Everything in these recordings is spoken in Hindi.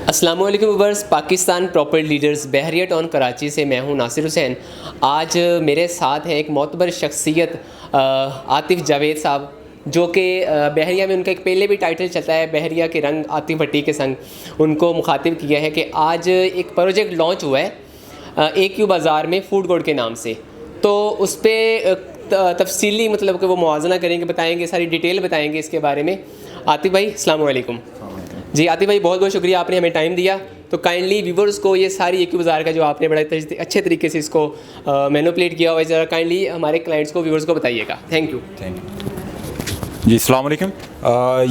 अस्सलाम वालेकुम व्यूअर्स, पाकिस्तान प्रॉपर्टी लीडर्स बहरिया टाउन कराची से मैं हूं नासिर हुसैन। आज मेरे साथ हैं एक मोतबर शख्सियत आतिफ़ जावेद साहब, जो कि बहरिया में उनका एक पहले भी टाइटल चलता है बहरिया के रंग आतिफ़ भट्टी के संग। उनको मुखातिब किया है कि आज एक प्रोजेक्ट लॉन्च हुआ है AQ बाज़ार में फूड कोर्ट के नाम से, तो उस पर तफसीली मतलब कि वो मुआवजा करेंगे, बताएंगे, सारी डिटेल बताएंगे इसके बारे में। आतिफ़ भाई अस्सलाम वालेकुम। जी आतिफ़ भाई, बहुत बहुत शुक्रिया, आपने हमें टाइम दिया। तो काइंडली व्यूवर्स को ये सारी AQ बाज़ार का जो आपने बड़ा अच्छे तरीके से इसको मैनिपुलेट किया हुआ है, ज़रा काइंडली हमारे क्लाइंट्स को, व्यूवर्स को बताइएगा। Thank you. जी अस्सलाम वालेकुम।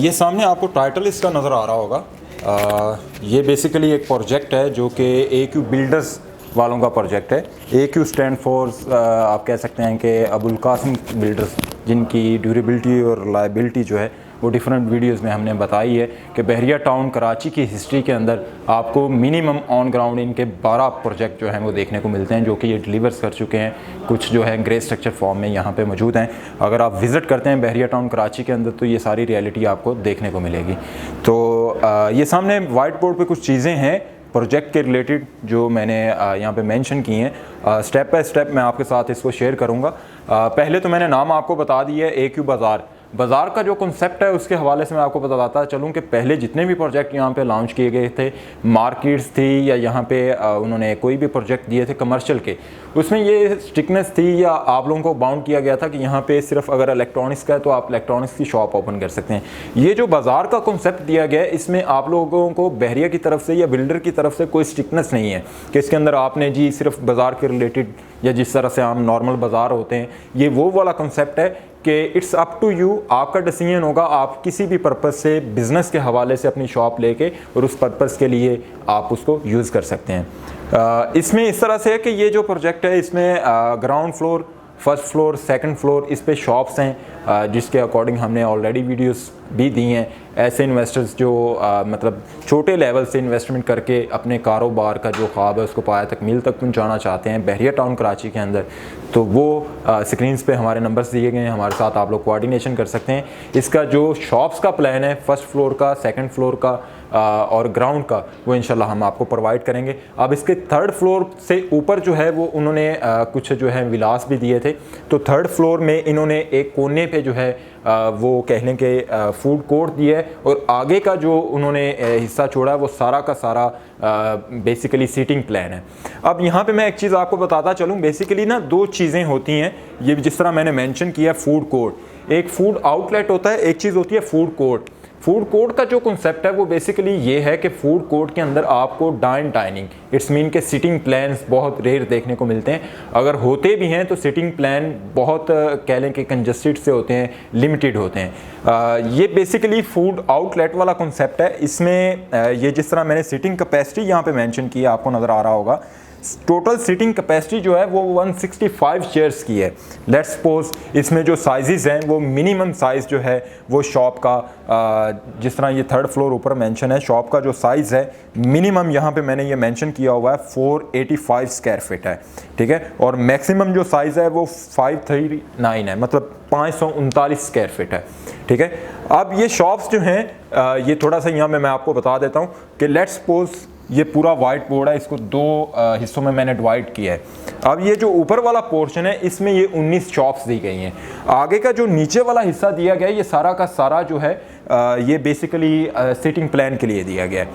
ये सामने आपको टाइटल इसका नज़र आ रहा होगा। ये बेसिकली एक प्रोजेक्ट है जो कि AQ बिल्डर्स वालों का प्रोजेक्ट है। AQ स्टैंड फॉर आप कह सकते हैं कि अबुल कासिम बिल्डर्स, जिनकी ड्यूरेबिलिटी और रिलायबिलिटी जो है वो डिफरेंट वीडियोस में हमने बताई है कि बहरिया टाउन कराची की हिस्ट्री के अंदर आपको मिनिमम ऑन ग्राउंड इनके 12 प्रोजेक्ट जो हैं वो देखने को मिलते हैं, जो कि ये डिलीवर्स कर चुके हैं। कुछ जो है ग्रे स्ट्रक्चर फॉर्म में यहाँ पे मौजूद हैं। अगर आप विज़िट करते हैं बहरिया टाउन कराची के अंदर तो ये सारी रियलिटी आपको देखने को मिलेगी। तो ये सामने वाइट बोर्ड पर कुछ चीज़ें हैं प्रोजेक्ट के रिलेटेड जो मैंने यहाँ पे मेंशन की हैं। स्टेप बाय स्टेप मैं आपके साथ इसको शेयर करूँगा। पहले तो मैंने नाम आपको बता दिया है AQ बाज़ार का जो कॉन्सेप्ट है उसके हवाले से मैं आपको बताता चलूँ कि पहले जितने भी प्रोजेक्ट यहाँ पे लॉन्च किए गए थे, मार्केट्स थी या यहाँ पे उन्होंने कोई भी प्रोजेक्ट दिए थे कमर्शियल के, उसमें ये स्ट्रिक्टनेस थी या आप लोगों को बाउंड किया गया था कि यहाँ पे सिर्फ अगर इलेक्ट्रॉनिक्स का है तो आप इलेक्ट्रॉनिक्स की शॉप ओपन कर सकते हैं। ये जो बाज़ार का कॉन्सेप्ट दिया गया है, इसमें आप लोगों को बहरिया की तरफ से या बिल्डर की तरफ से कोई स्ट्रिक्टनेस नहीं है कि इसके अंदर आपने जी सिर्फ बाज़ार के रिलेटेड या जिस तरह से आम नॉर्मल बाज़ार होते हैं, ये वो वाला कॉन्सेप्ट है कि इट्स अप टू यू, आपका डिसीजन होगा। आप किसी भी पर्पज़ से बिज़नेस के हवाले से अपनी शॉप लेके और उस पर्पज़ के लिए आप उसको यूज़ कर सकते हैं। इसमें इस तरह से है कि ये जो प्रोजेक्ट है इसमें ground floor, first floor, second floor, इस पे शॉप्स हैं जिसके अकॉर्डिंग हमने ऑलरेडी वीडियोस भी दी हैं। ऐसे इन्वेस्टर्स जो मतलब छोटे लेवल से इन्वेस्टमेंट करके अपने कारोबार का जो ख्वाब है उसको पाया तकमील तक पहुंचाना चाहते हैं बहरिया टाउन कराची के अंदर, तो वो स्क्रीन्स पे हमारे नंबर्स दिए गए हैं, हमारे साथ आप लोग कोऑर्डिनेशन कर सकते हैं। इसका जो शॉप्स का प्लान है फर्स्ट फ्लोर का, सेकंड फ्लोर का और ग्राउंड का, वो इंशाल्लाह हम आपको प्रोवाइड करेंगे। अब इसके थर्ड फ्लोर से ऊपर जो है वो उन्होंने कुछ जो है विलास भी दिए थे। तो थर्ड फ्लोर में इन्होंने एक कोने पे जो है वो कह लें कि फूड कोर्ट दिया है और आगे का जो उन्होंने हिस्सा छोड़ा है वो सारा का सारा बेसिकली सीटिंग प्लान है। अब यहाँ पे मैं एक चीज़ आपको बताता चलूँ। बेसिकली ना दो चीज़ें होती हैं, ये जिस तरह मैंने मेंशन किया, फूड कोर्ट एक फूड आउटलेट होता है, एक चीज़ होती है फूड कोर्ट। फूड कोर्ट का जो कॉन्सेप्ट है वो बेसिकली ये है कि फूड कोर्ट के अंदर आपको डाइनिंग, इट्स मीन के सिटिंग प्लान्स बहुत रेयर देखने को मिलते हैं। अगर होते भी हैं तो सिटिंग प्लान बहुत कह लें कि कंजस्टेड से होते हैं, लिमिटेड होते हैं। ये बेसिकली फूड आउटलेट वाला कॉन्सेप्ट है। इसमें ये जिस तरह मैंने सिटिंग कैपेसिटी यहाँ पे मेंशन की है, आपको नज़र आ रहा होगा, टोटल सीटिंग कैपेसिटी जो है वो 165 चेयर्स की है। लेट्स सपोज इसमें जो साइजेस हैं वो मिनिमम साइज़ जो है वो शॉप का, जिस तरह ये थर्ड फ्लोर ऊपर मेंशन है, शॉप का जो साइज़ है मिनिमम यहाँ पे मैंने ये मेंशन किया हुआ है 485 स्क्वायर फीट है, ठीक है। और मैक्सिमम जो साइज़ है वो 539 है, मतलब 539 स्क्वायर फीट है, ठीक है। अब ये शॉप्स जो हैं ये थोड़ा सा यहाँ मैं आपको बता देता हूँ कि लेट्स सपोज ये पूरा वाइट बोर्ड है, इसको दो हिस्सों में मैंने डिवाइड किया है। अब ये जो ऊपर वाला पोर्शन है इसमें ये 19 शॉप्स दी गई हैं। आगे का जो नीचे वाला हिस्सा दिया गया है ये सारा का सारा जो है ये बेसिकली सिटिंग प्लान के लिए दिया गया है।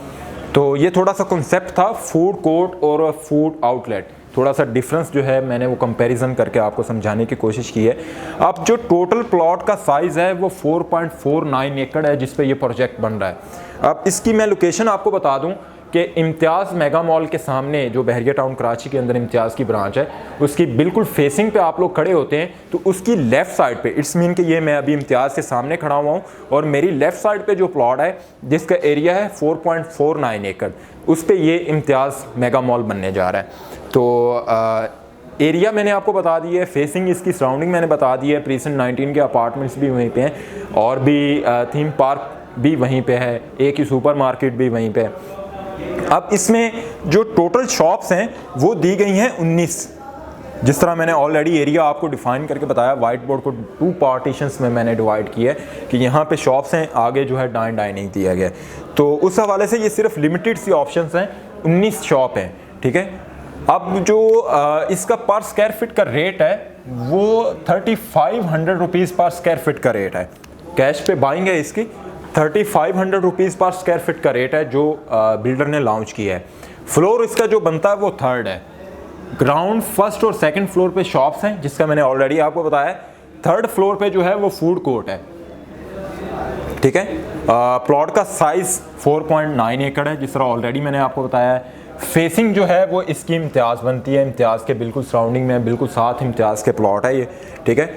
तो ये थोड़ा सा कॉन्सेप्ट था फूड कोर्ट और फूड आउटलेट, थोड़ा सा डिफरेंस जो है मैंने वो कंपैरिजन करके आपको समझाने की कोशिश की है। अब जो टोटल प्लॉट का साइज़ है वो 4.49 एकड़ है जिस पे ये प्रोजेक्ट बन रहा है। अब इसकी मैं लोकेशन आपको बता दूं कि इम्तियाज़ मेगा मॉल के सामने जो बहरिया टाउन कराची के अंदर इम्तियाज़ की ब्रांच है उसकी बिल्कुल फेसिंग पे आप लोग खड़े होते हैं तो उसकी लेफ़्ट साइड पे, इट्स मीन कि ये मैं अभी इम्तियाज़ के सामने खड़ा हुआ हूँ और मेरी लेफ़्ट साइड पे जो प्लॉट है जिसका एरिया है 4.49 एकड़, उस पर ये इम्तियाज़ मेगा मॉल बनने जा रहा है। तो एरिया मैंने आपको बता दी है, फेसिंग इसकी सराउंडिंग मैंने बता दी है, प्रीसेंट 19 के अपार्टमेंट्स भी वहीं पे हैं और भी थीम पार्क भी वहीं पे है, एक ही सुपर मार्केट भी वहीं पे है। अब इसमें जो टोटल शॉप्स हैं वो दी गई हैं 19, जिस तरह मैंने ऑलरेडी एरिया आपको डिफाइन करके बताया, वाइट बोर्ड को 2 पार्टीशंस में मैंने डिवाइड किया है कि यहाँ पे शॉप्स हैं, आगे जो है डाइनिंग दिया गया है। तो उस हवाले से ये सिर्फ लिमिटेड सी ऑप्शंस हैं, 19 शॉप हैं, ठीक है। अब जो इसका पर स्क्वायर फीट का रेट है वो 3500 रुपीज़ पर स्क्वायर फीट का रेट है। कैश पे बाइंग है इसकी, 3500 रुपीज़ पर स्क्वायर फीट का रेट है जो बिल्डर ने लॉन्च किया है। फ्लोर इसका जो बनता है वो 3rd है। ग्राउंड, 1st और 2nd फ्लोर पे शॉप्स हैं, जिसका मैंने ऑलरेडी आपको बताया। 3rd फ्लोर पे जो है वो फूड कोर्ट है, ठीक है। प्लॉट का साइज़ 4.9 एकड़ है, जिस तरह ऑलरेडी मैंने आपको बताया है। फेसिंग जो है वो इसकी इम्तियाज़ बनती है, इम्तियाज़ के बिल्कुल सराउंडिंग में, बिल्कुल साथ इम्तियाज़ के प्लॉट है ये, ठीक है।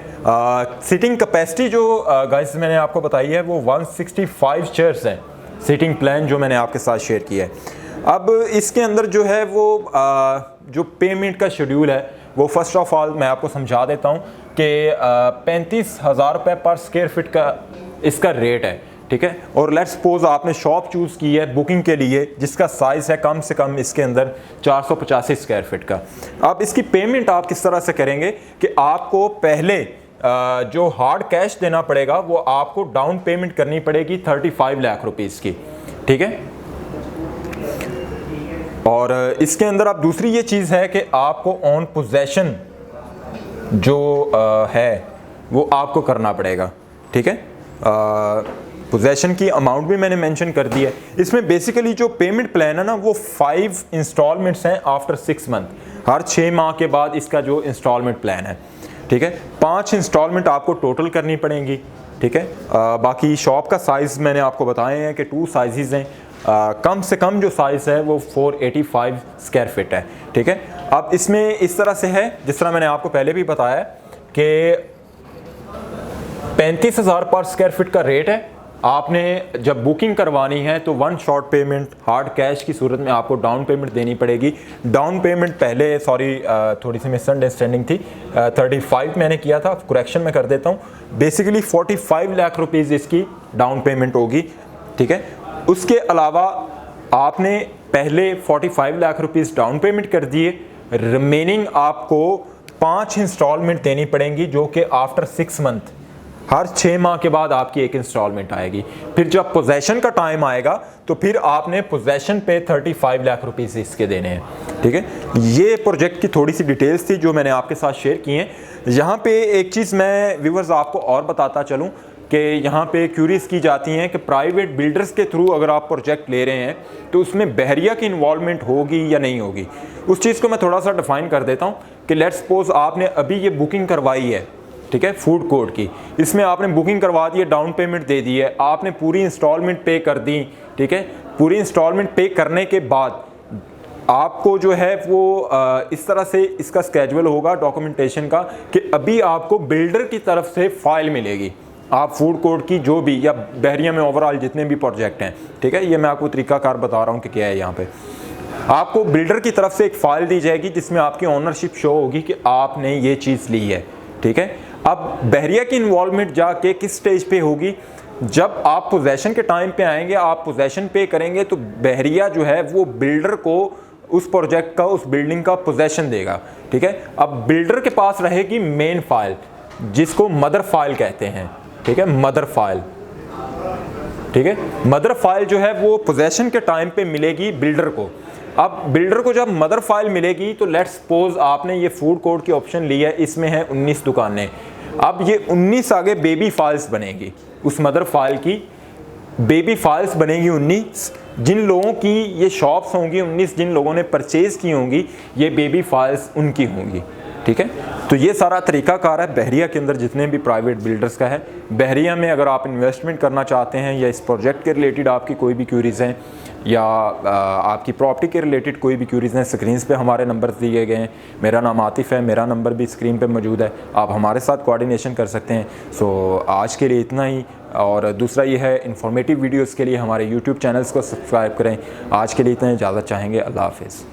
सिटिंग कैपेसिटी जो गाइस मैंने आपको बताई है वो 165 चेयर्स हैं, सिटिंग प्लान जो मैंने आपके साथ शेयर किया है। अब इसके अंदर जो है वो जो पेमेंट का शेड्यूल है वो फर्स्ट ऑफ ऑल मैं आपको समझा देता हूँ कि 35,000 रुपये पर स्क्वायर फीट का इसका रेट है, ठीक है। और लेट्स सपोज आपने शॉप चूज़ की है बुकिंग के लिए, जिसका साइज़ है कम से कम इसके अंदर 485 स्क्वायर फीट का। अब इसकी पेमेंट आप किस तरह से करेंगे कि आपको पहले जो हार्ड कैश देना पड़ेगा वो आपको डाउन पेमेंट करनी पड़ेगी 35 लाख रुपीज़ की, ठीक है। और इसके अंदर अब दूसरी ये चीज़ है कि आपको ऑन पोजेशन जो है वो आपको करना पड़ेगा, ठीक है। पोजेशन की अमाउंट भी मैंने मेंशन कर दी है। इसमें बेसिकली जो पेमेंट प्लान है ना वो 5 इंस्टॉलमेंट्स हैं आफ्टर 6 मंथ, हर 6 माह के बाद इसका जो इंस्टॉलमेंट प्लान है, ठीक है। 5 इंस्टॉलमेंट आपको टोटल करनी पड़ेंगी, ठीक है। बाकी शॉप का साइज़ मैंने आपको बताए हैं कि 2 साइज़ हैं। कम से कम जो साइज़ है वो 485 स्क्वायर फीट है, ठीक है। अब इसमें इस तरह से है, जिस तरह मैंने आपको पहले भी बताया कि 35,000 पर स्क्वायर फीट का रेट है। आपने जब बुकिंग करवानी है तो 1 शॉट पेमेंट हार्ड कैश की सूरत में आपको डाउन पेमेंट देनी पड़ेगी। डाउन पेमेंट पहले थोड़ी सी मिसअंडरस्टैंडिंग थी, 35 मैंने किया था, करेक्शन में कर देता हूँ। बेसिकली 45 लाख रुपीज़ इसकी डाउन पेमेंट होगी, ठीक है। उसके अलावा आपने पहले 45 लाख रुपीज़ डाउन पेमेंट कर दिए, रिमेनिंग आपको 5 इंस्टॉलमेंट देनी पड़ेंगी जो कि आफ्टर 6 मंथ, हर 6 माह के बाद आपकी एक इंस्टॉलमेंट आएगी। फिर जब पोजेशन का टाइम आएगा तो फिर आपने पोजेशन पे 35 लाख रुपीज़ इसके देने हैं, ठीक है। ये प्रोजेक्ट की थोड़ी सी डिटेल्स थी जो मैंने आपके साथ शेयर की हैं। यहाँ पे एक चीज़ मैं व्यूअर्स आपको और बताता चलूँ कि यहाँ पे क्यूरीज की जाती हैं कि प्राइवेट बिल्डर्स के थ्रू अगर आप प्रोजेक्ट ले रहे हैं तो उसमें बहरिया की इन्वॉल्वमेंट होगी या नहीं होगी। उस चीज़ को मैं थोड़ा सा डिफाइन कर देता हूँ कि लेट्स सपोज आपने अभी ये बुकिंग करवाई है, ठीक है, फूड कोर्ट की। इसमें आपने बुकिंग करवा दी है, डाउन पेमेंट दे दी है, आपने पूरी इंस्टॉलमेंट पे कर दी, ठीक है। पूरी इंस्टॉलमेंट पे करने के बाद आपको जो है वो इस तरह से इसका स्केड्यूल होगा डॉक्यूमेंटेशन का कि अभी आपको बिल्डर की तरफ से फाइल मिलेगी। आप फूड कोर्ट की जो भी या बहरिया में ओवरऑल जितने भी प्रोजेक्ट हैं, ठीक है, ये मैं आपको तरीकाकार बता रहा हूँ कि क्या है। यहाँ पे आपको बिल्डर की तरफ से एक फ़ाइल दी जाएगी जिसमें आपकी ओनरशिप शो होगी कि आपने ये चीज़ ली है, ठीक है। अब बहरिया की इन्वॉल्वमेंट जाके किस स्टेज पे होगी, जब आप पोजेशन के टाइम पे आएंगे, आप पोजेशन पे करेंगे तो बहरिया जो है वो बिल्डर को उस प्रोजेक्ट का, उस बिल्डिंग का पोजेशन देगा, ठीक है। अब बिल्डर के पास रहेगी मेन फाइल जिसको मदर फाइल कहते हैं, ठीक है, मदर फाइल, ठीक है। मदर फाइल जो है वो पोजेशन के टाइम पे मिलेगी बिल्डर को। अब बिल्डर को जब मदर फाइल मिलेगी तो लेट्स सपोज आपने ये फूड कोर्ट की ऑप्शन ली है, इसमें है 19 दुकानें। अब ये 19 आगे बेबी फाइल्स बनेगी, उस मदर फाइल की बेबी फाइल्स बनेगी 19। जिन लोगों की ये शॉप्स होंगी 19, जिन लोगों ने परचेज़ की होंगी, ये बेबी फाइल्स उनकी होंगी, ठीक है। तो ये सारा तरीकाकार है बहरिया के अंदर जितने भी प्राइवेट बिल्डर्स का है। बहरिया में अगर आप इन्वेस्टमेंट करना चाहते हैं या इस प्रोजेक्ट के रिलेटेड आपकी कोई भी क्यूरीज़ हैं या आपकी प्रॉपर्टी के रिलेटेड कोई भी क्यूरीज़ हैं, स्क्रीन पे हमारे नंबर दिए गए हैं। मेरा नाम आतिफ़ है, मेरा नंबर भी स्क्रीन पे मौजूद है, आप हमारे साथ कोऑर्डिनेशन कर सकते हैं। सो आज के लिए इतना ही। और दूसरा ये है इन्फॉर्मेटिव वीडियोज़ के लिए हमारे यूट्यूब चैनल्स को सब्सक्राइब करें। आज के लिए इतना इजाज़त चाहेंगे। अल्लाह हाफ़िज़।